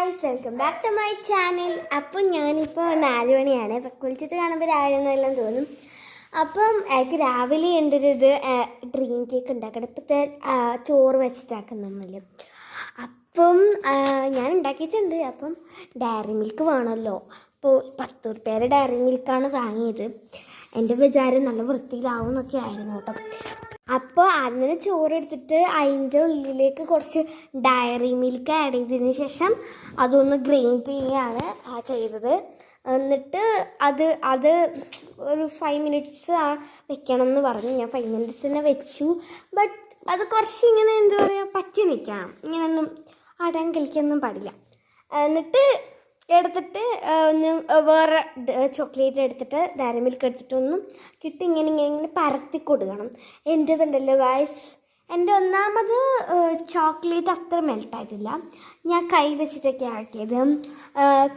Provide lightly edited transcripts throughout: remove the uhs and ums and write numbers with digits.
Guys, welcome back to my channel. അപ്പം ഞാനിപ്പോൾ 4 മണിയാണ്. ഇപ്പം കുളിച്ചിട്ട് കാണുമ്പോൾ രാവിലെ എല്ലാം തോന്നും. അപ്പം എനിക്ക് രാവിലെ എൻ്റെ ഒരു ഡ്രീം കേക്ക് ഉണ്ടാക്കണം. ഇപ്പോഴത്തെ ചോറ് വെച്ചിട്ടാക്കും നമ്മൾ. അപ്പം ഞാൻ ഉണ്ടാക്കിയിട്ടുണ്ട്. അപ്പം ഡയറി മിൽക്ക് വേണമല്ലോ. അപ്പോൾ 10 രൂപയുടെ ഡയറി മിൽക്കാണ് വാങ്ങിയത്. എൻ്റെ വിചാരം നല്ല വൃത്തിയിലാവും എന്നൊക്കെ ആയിരുന്നു കേട്ടോ. അപ്പോൾ അങ്ങനെ ചോറെടുത്തിട്ട് അതിൻ്റെ ഉള്ളിലേക്ക് കുറച്ച് ഡയറി മിൽക്ക് ആഡ് ചെയ്തതിന് ശേഷം അതൊന്ന് ഗ്രൈൻഡ് ചെയ്യുകയാണ് ചെയ്തത്. എന്നിട്ട് അത് ഒരു 5 മിനിറ്റ്സ് വെക്കണം എന്ന് പറഞ്ഞു. ഞാൻ 5 മിനിറ്റ്സ് തന്നെ വെച്ചു. ബട്ട് അത് കുറച്ച് ഇങ്ങനെ എന്താ പറയുക പറ്റി നിൽക്കണം. ഇങ്ങനെയൊന്നും അടം കളിക്കൊന്നും പാടില്ല. എന്നിട്ട് എടുത്തിട്ട് ഒന്ന് വേറെ ചോക്ലേറ്റ് എടുത്തിട്ട് ഡയറി മിൽക്ക് എടുത്തിട്ട് ഒന്നും കിട്ടി ഇങ്ങനെ പരത്തി കൊടുക്കണം. എൻ്റെതുണ്ടല്ലോ ഗായ്സ്, എൻ്റെ ഒന്നാമത് ചോക്ലേറ്റ് അത്ര മെൽട്ടായിട്ടില്ല. ഞാൻ കൈ വെച്ചിട്ടൊക്കെ ആക്കിയത്.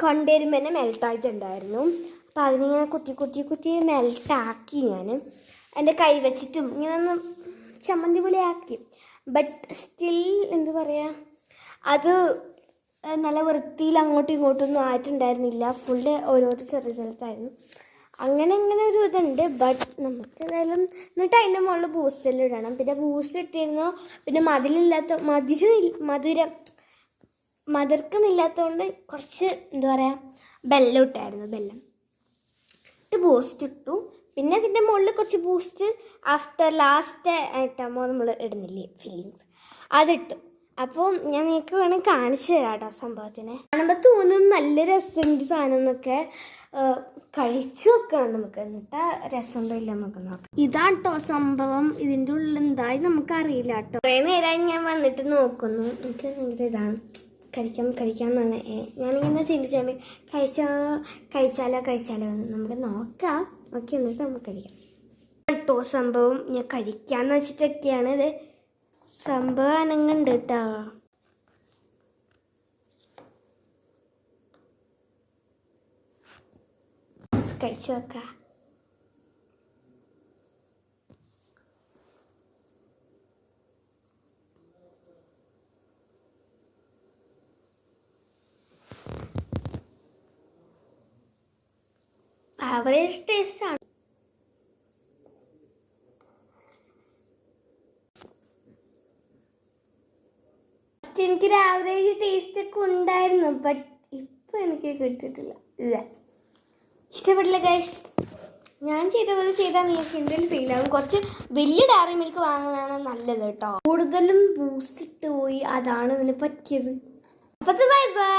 കൊണ്ടുവരുമ്പോൾ തന്നെ മെൽട്ടായിട്ടുണ്ടായിരുന്നു. അപ്പോൾ അതിനിങ്ങനെ കുത്തി മെൽട്ടാക്കി ഞാൻ എൻ്റെ കൈ വെച്ചിട്ടും ഇങ്ങനെ ഒന്ന് ചമ്മന്തി പോലെ ആക്കി. ബട്ട് സ്റ്റിൽ എന്താ പറയുക, അത് നല്ല വൃത്തിയിൽ അങ്ങോട്ടും ഇങ്ങോട്ടൊന്നും ആയിട്ടുണ്ടായിരുന്നില്ല. ഫുള്ള് ഓരോരോ ചെറിയ സ്ഥലത്തായിരുന്നു. അങ്ങനെ ഒരു ഇതുണ്ട്. ബട്ട് നമുക്ക് ഏതായാലും എന്നിട്ട് അതിൻ്റെ മുകളിൽ ബൂസ്റ്റെല്ലാം ഇടണം. പിന്നെ ബൂസ്റ്റ് ഇട്ടിരുന്നോ, പിന്നെ മധുരക്കുന്നില്ലാത്തതുകൊണ്ട് കുറച്ച് എന്താ പറയുക ബെല്ലം ഇട്ടായിരുന്നു. ബെല്ലം ഇട്ട് ബൂസ്റ്റ് ഇട്ടു. പിന്നെ അതിൻ്റെ മുകളിൽ കുറച്ച് ബൂസ്റ്റ് ലാസ്റ്റ് ആയിട്ടാകുമ്പോൾ നമ്മൾ ഇടുന്നില്ലേ ഫില്ലിങ്സ്, അതിട്ടു. അപ്പോൾ ഞാൻ നിങ്ങൾക്ക് വേണമെങ്കിൽ കാണിച്ചു തരാം കേട്ടോ സംഭവത്തിനെ. കാണുമ്പോൾ തോന്നും നല്ല രസമുണ്ട് സാധനം എന്നൊക്കെ. കഴിച്ചു നോക്കണം നമുക്ക്, എന്നിട്ട് രസമുണ്ടോ ഇല്ല നമുക്ക് നോക്കാം. ഇതാണ് കേട്ടോ സംഭവം. ഇതിൻ്റെ ഉള്ളിൽ എന്തായി നമുക്കറിയില്ല കേട്ടോ. കുറേ നേരമായി ഞാൻ വന്നിട്ട് നോക്കുന്നു. എനിക്ക് ഭയങ്കര ഇതാണ് കഴിക്കാമെന്നാണ് ഞാനിങ്ങനെ ചിന്തിച്ചാൽ കഴിച്ചാലോ നമുക്ക് നോക്കാം. ഓക്കെ, എന്നിട്ട് നമുക്ക് കഴിക്കാം കേട്ടോ. സംഭവം ഞാൻ കഴിക്കാമെന്ന് വെച്ചിട്ടൊക്കെയാണ് ഇത് സംഭവം അനങ്ങുണ്ട് കേട്ടോ. കഴിച്ചു നോക്കാം. ആവറേജ് ടേസ്റ്റാണ്. എനിക്കൊരു ആവറേജ് ടേസ്റ്റ് ഒക്കെ ഉണ്ടായിരുന്നു. ബട്ട് ഇപ്പം എനിക്ക് കിട്ടിയിട്ടില്ല. ഇഷ്ടപ്പെട്ടില്ല ഗൈസ്. ഞാൻ ചെയ്ത പോലെ ചെയ്താൽ നിങ്ങൾക്ക് എന്തെങ്കിലും ഫീൽ ആകും. കുറച്ച് വലിയ ഡയറി മിൽക്ക് വാങ്ങുന്നതാണ് നല്ലത് കേട്ടോ. കൂടുതലും ബൂസ്റ്റ് ഇട്ട് പോയി, അതാണ് ഇതിന് പറ്റിയത്. അപ്പോൾ ബൈ ബൈ.